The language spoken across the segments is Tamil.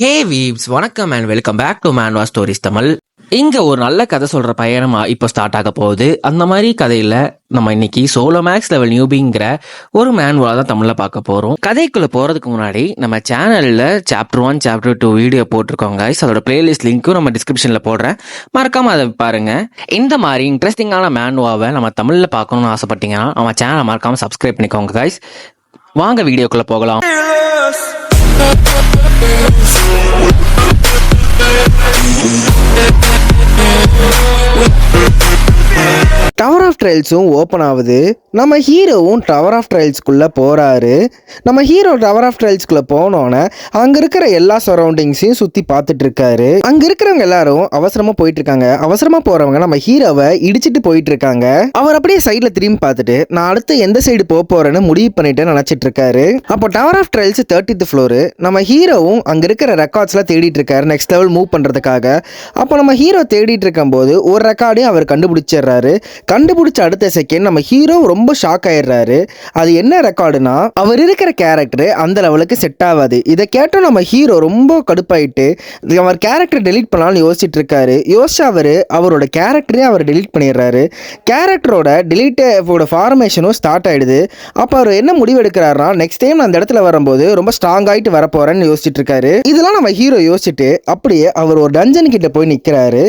ஹே வீப்ஸ், வணக்கம் அண்ட் வெல்கம் பேக் டு மேன்வா ஸ்டோரிஸ் தமிழ். இங்க ஒரு நல்ல கதை சொல்ற பயணமா இப்போ ஸ்டார்ட் ஆக போகுது. அந்த மாதிரி கதையில நம்ம இன்னைக்கு சோலோ மேக்ஸ் லெவல் நியூபிங்கிற ஒரு மேன்வா தான் தமிழ்ல பார்க்க போறோம். கதைக்குள்ள போறதுக்கு முன்னாடி நம்ம சேனல்ல சாப்டர் 1 சாப்டர் 2 வீடியோ போட்டிருக்கோங்க guys. அதோட பிளேலிஸ்ட் லிங்க்கும் நம்ம டிஸ்கிரிப்ஷன்ல போடுறேன், மறக்காம அதை பாருங்க. இந்த மாதிரி இன்ட்ரெஸ்டிங்கான மேன்வாவை நம்ம தமிழ்ல பார்க்கணும்னு ஆசைப்பட்டீங்கன்னா நம்ம சேனலை மறக்காம சப்ஸ்கிரைப் பண்ணிக்கோங்க guys. வாங்க வீடியோக்குள்ள போகலாம். டவர் ஆஃப் ட்ரையல்ஸும் ஓப்பன் ஆகுது. நம்ம ஹீரோவும் டவர் ஆஃப் ட்ரையல்ஸ்குள்ளே போகிறாரு. நம்ம ஹீரோ டவர் ஆஃப் ட்ரையல்ஸ்குள்ளே போனோன்னே அங்கே இருக்கிற எல்லா சரௌண்டிங்ஸையும் சுற்றி பார்த்துட்டு இருக்காரு. அங்கே இருக்கிறவங்க எல்லாரும் அவசரமாக போயிட்டு இருக்காங்க. அவசரமாக போகிறவங்க நம்ம ஹீரோவை இடிச்சிட்டு போயிட்டு இருக்காங்க. அவர் அப்படியே சைடில் திரும்பி பார்த்துட்டு நான் அடுத்து எந்த சைடு போக போகிறேன்னு முடிவு பண்ணிட்டு நினச்சிட்டு இருக்காரு. அப்போ tower of trials 30th floor. நம்ம ஹீரோவும் அங்கே இருக்கிற ரெக்கார்ட்ஸ்லாம் தேடிட்டு இருக்காரு நெக்ஸ்ட் லெவல் மூவ் பண்ணுறதுக்காக. அப்போ நம்ம ஹீரோ தேடிட்டு இருக்கும்போது ஒரு ரெக்கார்டையும் அவர் கண்டுபிடிச்சிடுறாரு. கண்டுபிடிச்ச அடுத்த செகண்ட் நம்ம ஹீரோ ரொம்ப ஷாக் ஆயிடுறாரு. அது என்ன ரெக்கார்டுனா அவர் இருக்கிற கேரக்டர் அந்த லெவலுக்கு செட் ஆகாது. இதை கேட்டோம் நம்ம ஹீரோ ரொம்ப கடுப்பாயிட்டு அவர் கேரக்டர் டெலீட் பண்ணலாம்னு யோசிச்சுட்டு இருக்காரு. யோசிச்சு அவரோட கேரக்டரே அவர் டெலீட் பண்ணிடுறாரு. கேரக்டரோட டெலீட்டோட ஃபார்மேஷனும் ஸ்டார்ட் ஆயிடுது. அப்போ அவர் என்ன முடிவு எடுக்கிறாருனா நெக்ஸ்ட் டைம் அந்த இடத்துல வரும்போது ரொம்ப ஸ்ட்ராங் ஆகிட்டு வரப்போறேன்னு யோசிச்சுட்டு இருக்காரு. இதெல்லாம் நம்ம ஹீரோ யோசிச்சுட்டு அப்படியே அவர் ஒரு டஞ்சன் கிட்ட போய் நிற்கிறாரு.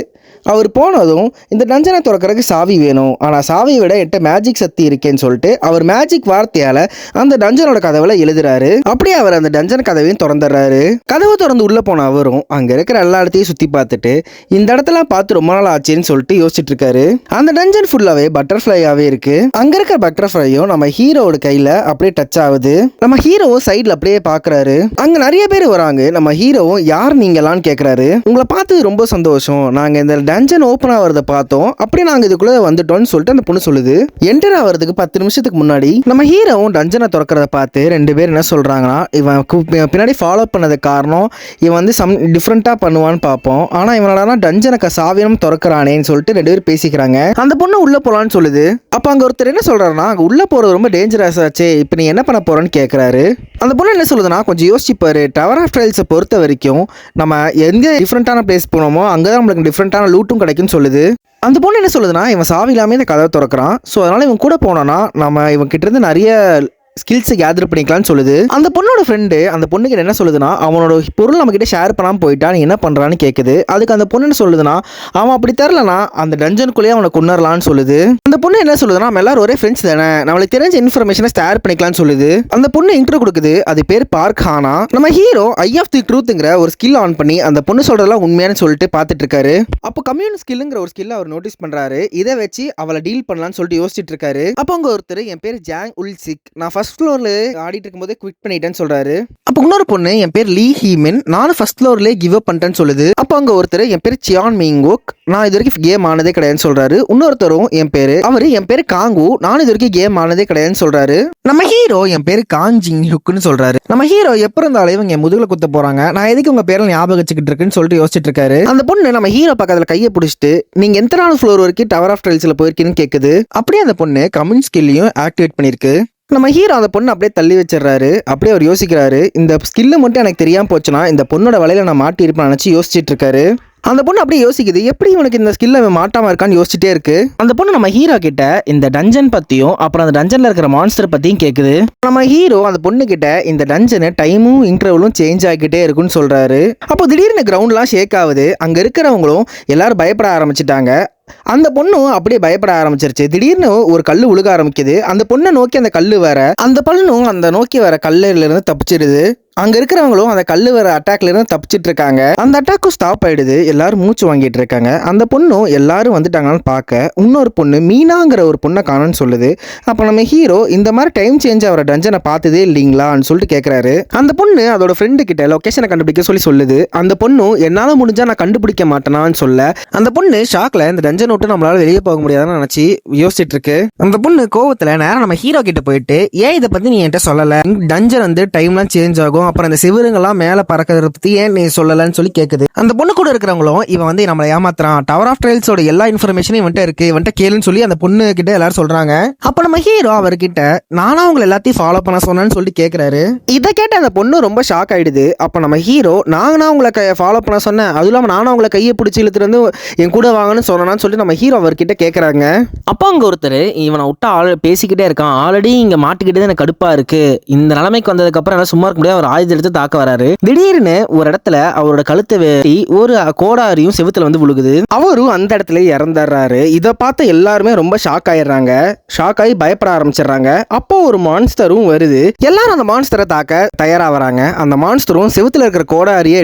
அவர் போனதும் இந்த டஞ்சனை திறக்கிறதுக்கு சாவி வேணும், ஆனால் சாவியை விட என்கிட்ட மேஜிக் சக்தி இருக்கேன்னு சொல்லிட்டு அவர் மேஜிக் வார்த்தையால் அந்த டஞ்சனோட கதவுல எழுதுறாரு. அப்படியே அவர் அந்த டஞ்சன் கதவையும் திறந்துடுறாரு. கதவை திறந்து உள்ளே போன அவரும் அங்கே இருக்கிற எல்லா இடத்தையும் சுற்றி பார்த்துட்டு இந்த இடத்துல பார்த்து ரொம்ப நாள் ஆச்சுன்னு சொல்லிட்டு யோசிச்சுட்டு இருக்காரு. அந்த டஞ்சன் ஃபுல்லாகவே பட்டர்ஃப்ளையாகவே இருக்கு. அங்கே இருக்கிற பட்டர்ஃப்ளையும் நம்ம ஹீரோவோட கையில் அப்படியே டச் ஆகுது. நம்ம ஹீரோவும் சைடில் அப்படியே பார்க்குறாரு. அங்கே நிறைய பேர் வராங்க. நம்ம ஹீரோவும் யார் நீங்களான்னு கேட்குறாரு. உங்களை பார்த்து ரொம்ப சந்தோஷம், நாங்கள் இந்த டஞ்சன் ஓப்பன் ஆகிறத பார்த்தோம், அப்படியே நாங்கள் இதுக்குள்ளே வந்துட்டோம்னு சொல்லிட்டு அந்த பொண்ணு சொல்லுது. என்டர் ஆகிறதுக்கு 10 நிமிஷத்துக்கு முன்னாடி நம்ம ஹீரோவும் டஞ்சனை திறக்கிறத பார்த்து 2 பேர் என்ன சொல்கிறாங்கன்னா இவன் பின்னாடி ஃபாலோ பண்ணது காரணம் இவன் வந்து சம் டிஃப்ரெண்ட்டாக பண்ணுவான்னு பார்ப்போம், ஆனால் இவனோட டஞ்சனை சாவியம் திறக்கிறானேன்னு சொல்லிட்டு 2 பேர் பேசிக்கிறாங்க. அந்த பொண்ணு உள்ளே போகலான்னு சொல்லுது. அப்போ அங்கே ஒருத்தர் என்ன சொல்கிறாருன்னா அங்கே உள்ளே போகிறது ரொம்ப டேஞ்சரஸ் ஆச்சு, இப்போ நீ என்ன பண்ண போகிறேன்னு கேட்குறாரு. அந்த பொண்ணு என்ன சொல்லுதுன்னா கொஞ்சம் யோசிச்சுப்பாரு, டவர் ஆஃப் ட்ரையல்ஸை பொறுத்த வரைக்கும் நம்ம எங்கே டிஃப்ரெண்ட்டான பிளேஸ் போனோமோ அங்கே தான் நம்மளுக்கு டிஃப்ரெண்ட்டான லூட்டும் கிடைக்குன்னு சொல்லுது. அந்த பொண்ணு என்ன சொல்லுதுன்னா இவன் சாவி இல்லாமல் இந்த கதவை திறக்கிறான், ஸோ அதனால் இவன் கூட போனோன்னா நம்ம இவன் கிட்ட இருந்து நிறைய ஸ்கில்ஸை கேதர் பண்ணிக்கலாம்னு சொல்லுது. அந்த பொண்ணோட ஃப்ரெண்டு அந்த பொண்ணுக்கு என்ன சொல்லுதுன்னா அவனோட பொருள் நம்ம கிட்ட ஷேர் பண்ணாமல் போயிட்டா நீ என்ன பண்ணுறான்னு கேட்குது. அதுக்கு அந்த பொண்ணு என்ன சொல்லுதுன்னா அவன் அப்படி தரலனா அந்த டஞ்சனுக்குள்ளேயே அவனை கொண்டுறலான்னு சொல்லுது. அந்த பொண்ணு என்ன சொல்லுதுன்னா நம்ம எல்லாரும் ஒரே ஃப்ரெண்ட்ஸ் தானே, நம்மளுக்கு தெரிஞ்ச இன்ஃபர்மேஷனை ஷேர் பண்ணிக்கலாம்னு சொல்லுது. அந்த பொண்ணு இன்ட்ரோ கொடுக்குது. அது பேர் பார்க் ஹானா. நம்ம ஹீரோ ஐ ஆஃப் தி ட்ரூத்ங்கிற ஒரு ஸ்கில் ஆன் பண்ணி அந்த பொண்ணு சொல்றதெல்லாம் உண்மையானு சொல்லிட்டு பார்த்துட்டு இருக்காரு. அப்போ கம்யூன் ஸ்கில்ங்கிற ஒரு ஸ்கில் அவர் நோட்டீஸ் பண்றாரு. இதை வச்சு அவளை டீல் பண்ணலாம்னு சொல்லிட்டு யோசிச்சுட்டு இருக்காரு. அப்போ அங்க ஒருத்தர் என் பேர் ஜாங் உல்சிக், நான் ஃபர்ஸ்ட் ஃப்ளோர்ல ஆடிட்டு இருக்கும்போதே குவிட் பண்ணிட்டேன்னு சொல்றாரு. அப்போ இன்னொரு பொண்ணு என் பேர் லீ ஹீமின், நானும் ஃபர்ஸ்ட் ஃப்ளோர்லேயே கிவ் அப் பண்ணிட்டேன்னு சொல்லுது. அப்போ அங்க ஒருத்தர் என் பேர் சியான் மிங்கோக், நான் இது வரைக்கும் கேம் ஆனதே கிடையாதுன்னு சொல்றாரு. இன்னொருத்தரும் என் பேர் காங்கு, நானும் இது வரைக்கும் கேம் ஆனதே கிடையாதுன்னு சொல்றாரு. நம்ம ஹீரோ என் பேர் காங் ஜிங் ஹுக்னு சொல்றாரு. நம்ம ஹீரோ எப்ப இருந்தாலும் இவங்க முதுகுல குத்த போறாங்க, நான் எதுக்கு உங்க பேரை ஞாபகம் வச்சுக்கிட்டு இருக்குன்னு சொல்லிட்டு யோசிச்சுட்டு இருக்காரு. அந்த பொண்ணு நம்ம ஹீரோ பக்கத்துல கையை பிடிச்சிட்டு நீங்க எத்தனாவது ஃப்ளோர் வரைக்கும் டவர் ஆஃப் ட்ரையல்ஸ்ல போயிருக்கீங்கன்னு கேக்குது. அப்படியே அந்த பொண்ணு கம்யூன் ஸ்கில்லையும் ஆக்டிவேட் பண்ணிருக்கு. நம்ம ஹீரோ அந்த பொண்ணு அப்படியே தள்ளி வச்சிடறாரு. அப்படியே அவர் யோசிக்கிறாரு, இந்த ஸ்கில்லு மட்டும் எனக்கு தெரியாம போச்சுன்னா இந்த பொண்ணோட வலையில நான் மாட்டி இருப்பேன் நினைச்சு யோசிச்சுட்டு இருக்காரு. அந்த பொண்ணு அப்படியே யோசிக்குது, எப்படி இவனுக்கு இந்த ஸ்கில்ல மாட்டாம இருக்கான்னு யோசிச்சுட்டே இருக்கு. அந்த பொண்ணு நம்ம ஹீரோ கிட்ட இந்த டஞ்சன் பத்தியும் அப்புறம் அந்த டஞ்சன்ல இருக்கிற மான்ஸ்டர் பத்தியும் கேக்குது. நம்ம ஹீரோ அந்த பொண்ணு கிட்ட இந்த டஞ்சனு டைமும் இன்டர்வலும் சேஞ்ச் ஆகிக்கிட்டே இருக்குன்னு சொல்றாரு. அப்போ திடீர்னு கிரவுண்ட்லாம் ஷேக் ஆகுது. அங்க இருக்கிறவங்களும் எல்லாரும் பயப்பட ஆரம்பிச்சுட்டாங்க. அந்த பொண்ணும் அப்படியே பயப்பட ஆரம்பிச்சிருச்சு. திடீர்னு ஒரு கல்லு உழுக ஆரம்பிக்குது. அந்த பொண்ணை நோக்கி அந்த கல்லு வர அந்த பொண்ணும் அந்த நோக்கி வர கல்லுல இருந்து தப்பிச்சிடுது. அங்க இருக்கிறவங்களும் அந்த கல்லு வர அட்டாக்ல இருந்து தப்பிச்சிட்டு இருக்காங்க. அந்த அட்டாக்கும் ஸ்டாப் ஆயிடுது. எல்லாரும் மூச்சு வாங்கிட்டு இருக்காங்க. அந்த பொண்ணும் எல்லாரும் வந்துட்டாங்கன்னு பார்க்க இன்னொரு பொண்ணு மீனாங்கிற ஒரு பொண்ணை காணும்னு சொல்லுது. அப்போ நம்ம ஹீரோ இந்த மாதிரி டைம் சேஞ்ச் ஆகிற டஞ்சனை பார்த்ததே இல்லைங்களான்னு சொல்லிட்டு கேட்குறாரு. அந்த பொண்ணு அதோட ஃப்ரெண்டு கிட்ட லொக்கேஷனை கண்டுபிடிக்க சொல்லுது. அந்த பொண்ணும் என்னால் முடிஞ்சா நான் கண்டுபிடிக்க மாட்டேனான்னு சொல்ல அந்த பொண்ணு ஷாக்ல இந்த டஞ்சன் விட்டு நம்மளால வெளியே போக முடியாதுன்னு நினைச்சு யோசிச்சுட்டு இருக்கு. அந்த பொண்ணு கோவத்துல நேரம் நம்ம ஹீரோ கிட்ட போயிட்டு, ஏன் இதை பத்தி நீ என்கிட்ட சொல்லல, டஞ்சன் வந்து டைம்லாம் சேஞ்ச் ஆகும், அப்புறம் அந்த சிவருங்கெல்லாம் மேல பறக்கிறத பத்தி ஏன் நீ சொல்லலன்னு சொல்லி கேக்குது. அந்த பொண்ணு கூட இருக்கிறவங்களும் இவன் வந்து நம்மளை ஏமாத்துறான், டவர் ஆஃப் ட்ரையல்ஸோட எல்லா இன்ஃபர்மேஷனும் இவன்ட்ட இருக்கு, இவன்ட்ட கேளுன்னு சொல்லி அந்த பொண்ணு கிட்ட எல்லாரும் சொல்றாங்க. அப்ப நம்ம ஹீரோ அவர்கிட்ட நானா உங்களை எல்லாத்தையும் ஃபாலோ பண்ண சொன்னேன்னு சொல்லி கேக்குறாரு. இதை கேட்ட அந்த பொண்ணு ரொம்ப ஷாக் ஆயிடுது. அப்ப நம்ம ஹீரோ நானா உங்களை ஃபாலோ பண்ண சொன்னேன், அதுவும் இல்லாம நானும் உங்களை கையை பிடிச்சி இழுத்துட்டு வந்து என் கூட வாங்கன்னு சொன்னான்னு சொல்லி நம்ம ஹீரோ அவர்கிட்ட கேட்குறாங்க. அப்போ அங்கே ஒருத்தர் இவனை விட்டா பேசிக்கிட்டே இருக்கான், ஆல்ரெடி இங்கே மாட்டிக்கிட்டே எனக்கு கடுப்பா இருக்கு, இந்த நிலைமைக்கு வந்ததுக்கப்புறம் எல்லாம் சும்மா இருக்க முடியாது, அவர் ஆயுதம் எடுத்து தாக்க வராரு. திடீர்னு ஒரு இடத்துல அவரோட கழுத்தை வெட்டி ஒரு கோடாரியும் செவுத்துல வந்து விழுகுது. அவரும் அந்த இடத்துல இறந்துடுறாரு. இதை பார்த்து எல்லாருமே ரொம்ப ஷாக் ஆயிடுறாங்க. ஷாக் ஆகி பயப்பட ஆரம்பிச்சிடுறாங்க. அப்போ ஒரு மான்ஸ்டரும் வருது. எல்லாரும் அந்த மான்ஸ்டரை தாக்க தயாராகிறாங்க. அந்த மான்ஸ்டரும் செவுத்துல இருக்கிற கோடாரியை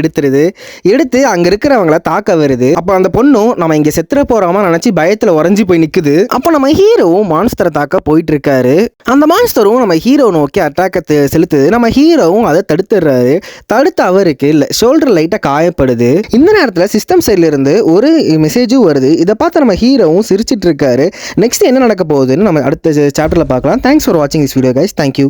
எடுத்து அங்க இருக்கிறவங்கள தாக்க வருது. அப்ப அந்த பொண்ணும் நம்ம இங்க செத்துற போறோமா நினைச்சு பயத்துல உறைஞ்சி போய் நிக்குது. அப்ப நம்ம ஹீரோவும் மான்ஸ்டரை தாக்க போயிட்டு இருக்காரு. அந்த மான்ஸ்டரும் நம்ம ஹீரோ நோக்கி அட்டாக்க செலுத்துது. நம்ம ஹீரோவும் அதை தடுத்துடுறாரு. தடுத்து அவருக்கு ஷோல்டர் லைட்டா காயப்படுது. இந்த நேரத்துல சிஸ்டம் சைட்ல இருந்து ஒரு மெசேஜும் வருது. இதை பார்த்து நம்ம ஹீரோவும் சிரிச்சிட்டு இருக்காரு. நெக்ஸ்ட் என்ன நடக்க போகுதுன்னு நம்ம அடுத்த சாப்டர்ல பார்க்கலாம். தேங்க்ஸ் ஃபார் வாட்சிங் திஸ் வீடியோ கைஸ். தேங்க்யூ.